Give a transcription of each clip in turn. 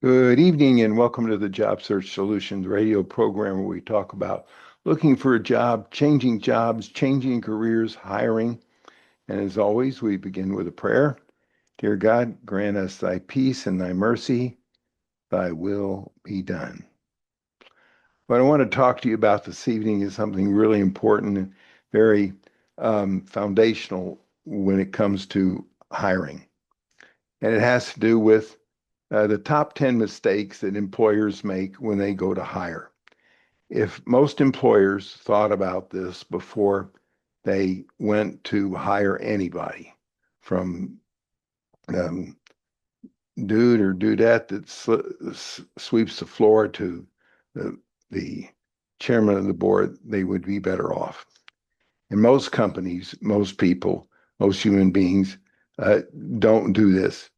Good evening and welcome to the Job Search Solutions radio program where we talk about looking for a job, changing jobs, changing careers, hiring. And as always, we begin with a prayer. Dear God, grant us thy peace and thy mercy, thy will be done. What I want to talk to you about this evening is something really important and very foundational when it comes to hiring. And it has to do with the top 10 mistakes that employers make when they go to hire. If most employers thought about this before they went to hire anybody, from um, dude or dudette that sweeps the floor to the chairman of the board, they would be better off. And most companies, most people, most human beings uh, don't do this.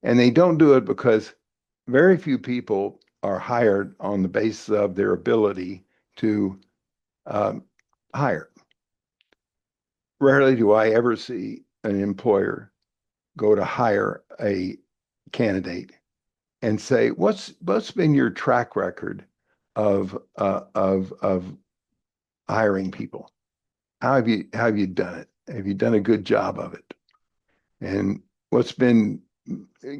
And they don't do it because very few people are hired on the basis of their ability to um, hire. Rarely do I ever see an employer go to hire a candidate and say, "What's been your track record of hiring people? How have you done it? Have you done a good job of it? And what's been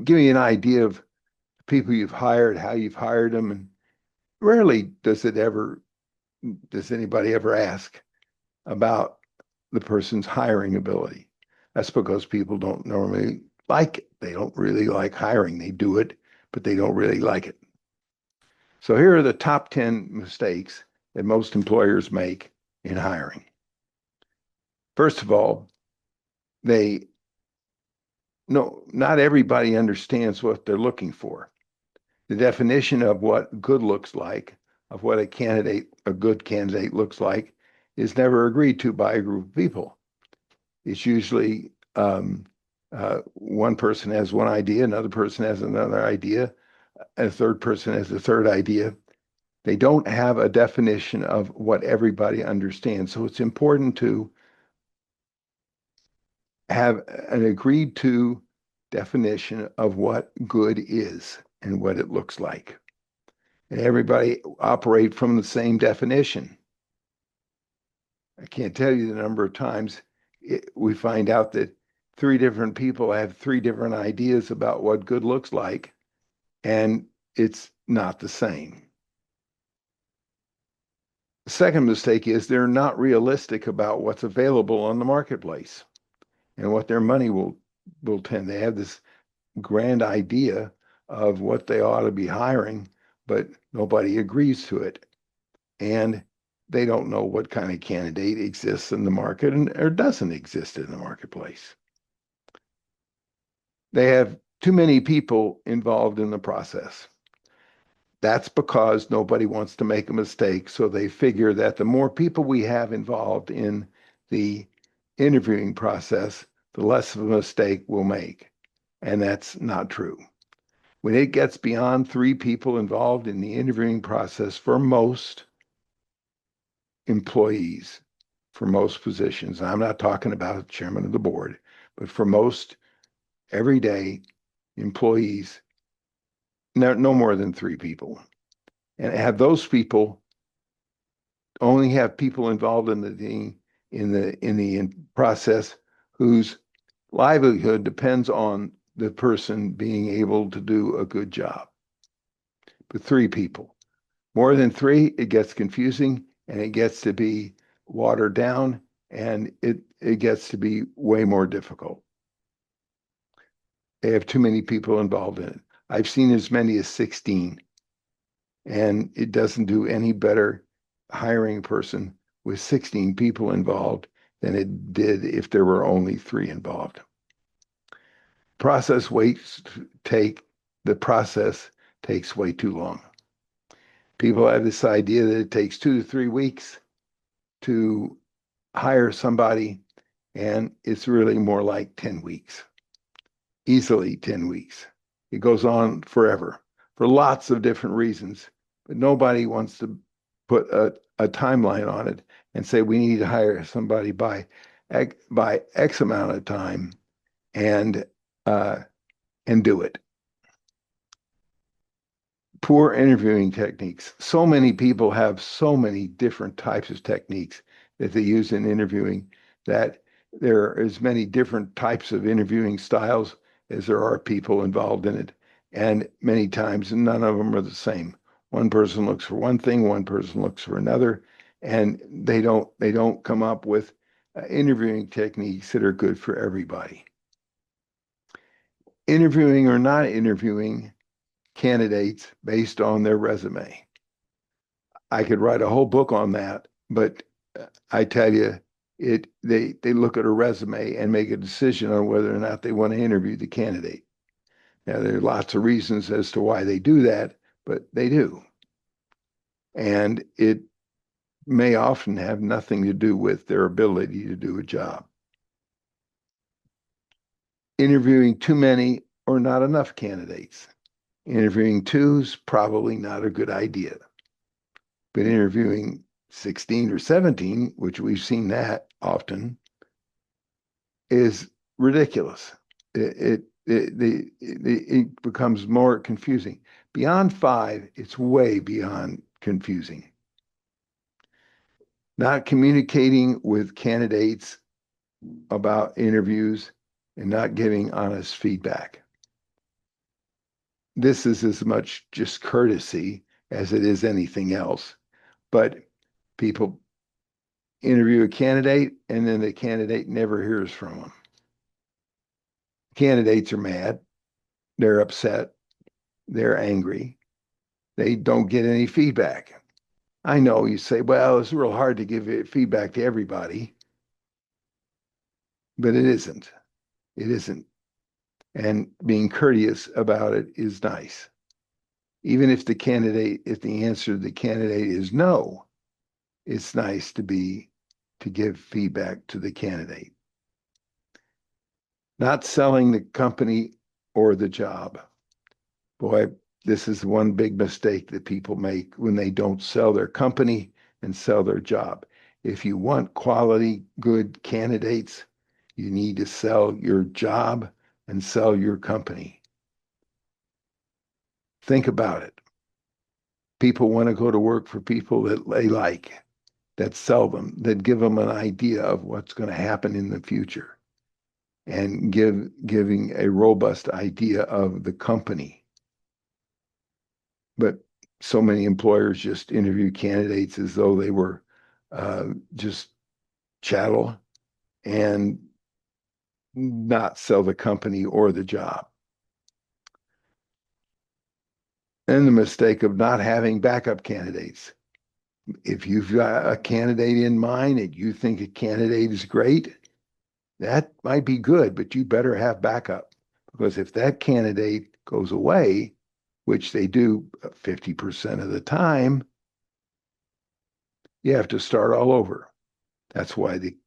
give me an idea of people you've hired, how you've hired them, and rarely does anybody ever ask about the person's hiring ability. That's because people don't normally like it. They don't really like hiring. They do it, but they don't really like it. So here are the top 10 mistakes that most employers make in hiring. First of all, they no, not everybody understands what they're looking for. The definition of what good looks like, of what a good candidate looks like, is never agreed to by a group of people. It's usually one person has one idea, another person has another idea, and a third person has a third idea. They don't have a definition of what everybody understands. So it's important to have an agreed to definition of what good is and what it looks like. And everybody operate from the same definition. I can't tell you the number of times we find out that three different people have three different ideas about what good looks like, and it's not the same. The second mistake is they're not realistic about what's available on the marketplace and what their money will tend. They have this grand idea of what they ought to be hiring, but nobody agrees to it. And they don't know what kind of candidate exists in the market or doesn't exist in the marketplace. They have too many people involved in the process. That's because nobody wants to make a mistake. So they figure that the more people we have involved in the interviewing process, the less of a mistake we'll make. And that's not true. When it gets beyond three people involved in the interviewing process for most employees, for most positions, and I'm not talking about chairman of the board, but for most everyday employees, no more than three people. And have those people only have people involved in the process whose livelihood depends on the person being able to do a good job. But three people, more than three, it gets confusing and it gets to be watered down and it gets to be way more difficult. They have too many people involved in it. I've seen as many as 16, and it doesn't do any better hiring a person with 16 people involved than it did if there were only three involved. Process waits take the process takes way too long. People have this idea that it takes 2 to 3 weeks to hire somebody, and it's really more like 10 weeks, easily 10 weeks. It goes on forever for lots of different reasons, but nobody wants to put a timeline on it and say we need to hire somebody by X amount of time and uh, and do it. Poor interviewing techniques. So many people have so many different types of techniques that they use in interviewing that there are as many different types of interviewing styles as there are people involved in it. And many times none of them are the same. One person looks for one thing, one person looks for another, and they don't come up with interviewing techniques that are good for everybody. Interviewing or not interviewing candidates based on their resume. I could write a whole book on that, but I tell you, they look at a resume and make a decision on whether or not they want to interview the candidate. Now, there are lots of reasons as to why they do that, but they do. And it may often have nothing to do with their ability to do a job. Interviewing too many or not enough candidates. Interviewing two is probably not a good idea. But interviewing 16 or 17, which we've seen that often, is ridiculous. It becomes more confusing. Beyond five, it's way beyond confusing. Not communicating with candidates about interviews and not giving honest feedback. This is as much just courtesy as it is anything else. But people interview a candidate and then the candidate never hears from them. Candidates are mad. They're upset. They're angry. They don't get any feedback. I know you say, well, it's real hard to give feedback to everybody, but it isn't. It isn't. And being courteous about it is nice. Even if the answer to the candidate is no, it's nice to give feedback to the candidate. Not selling the company or the job. Boy, this is one big mistake that people make when they don't sell their company and sell their job. If you want quality, good candidates, you need to sell your job and sell your company. Think about it. People want to go to work for people that they like, that sell them, that give them an idea of what's going to happen in the future, and giving a robust idea of the company. But so many employers just interview candidates as though they were just chattel and not sell the company or the job. And the mistake of not having backup candidates. If you've got a candidate in mind and you think a candidate is great, that might be good, but you better have backup. Because if that candidate goes away, which they do 50% of the time, you have to start all over. That's why the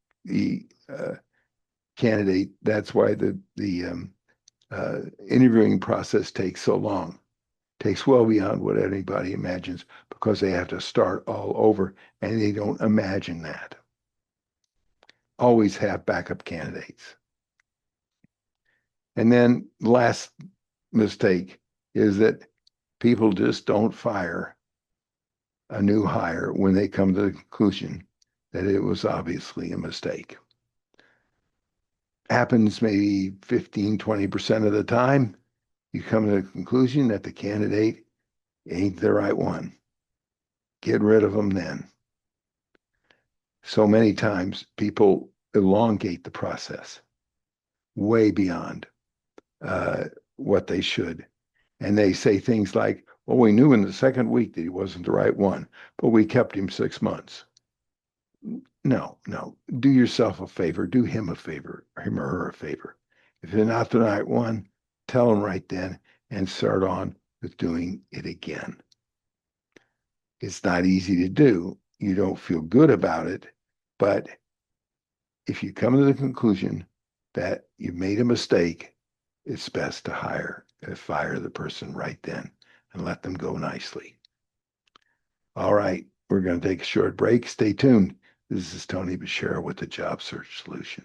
candidate, that's why the interviewing process takes so long. Takes well beyond what anybody imagines because they have to start all over and they don't imagine that. Always have backup candidates. And then last mistake is that people just don't fire a new hire when they come to the conclusion that it was obviously a mistake. Happens maybe 15, 20% of the time. You come to the conclusion that the candidate ain't the right one. Get rid of them then. So many times people elongate the process way beyond what they should. And they say things like, well, we knew in the second week that he wasn't the right one, but we kept him 6 months. No. Do yourself a favor. Do him a favor, him or her a favor. If they're not the right one, tell them right then and start on with doing it again. It's not easy to do. You don't feel good about it, but if you come to the conclusion that you made a mistake, it's best to fire the person right then and let them go nicely. All right, we're going to take a short break. Stay tuned. This is Tony Bashir with the Job Search Solution.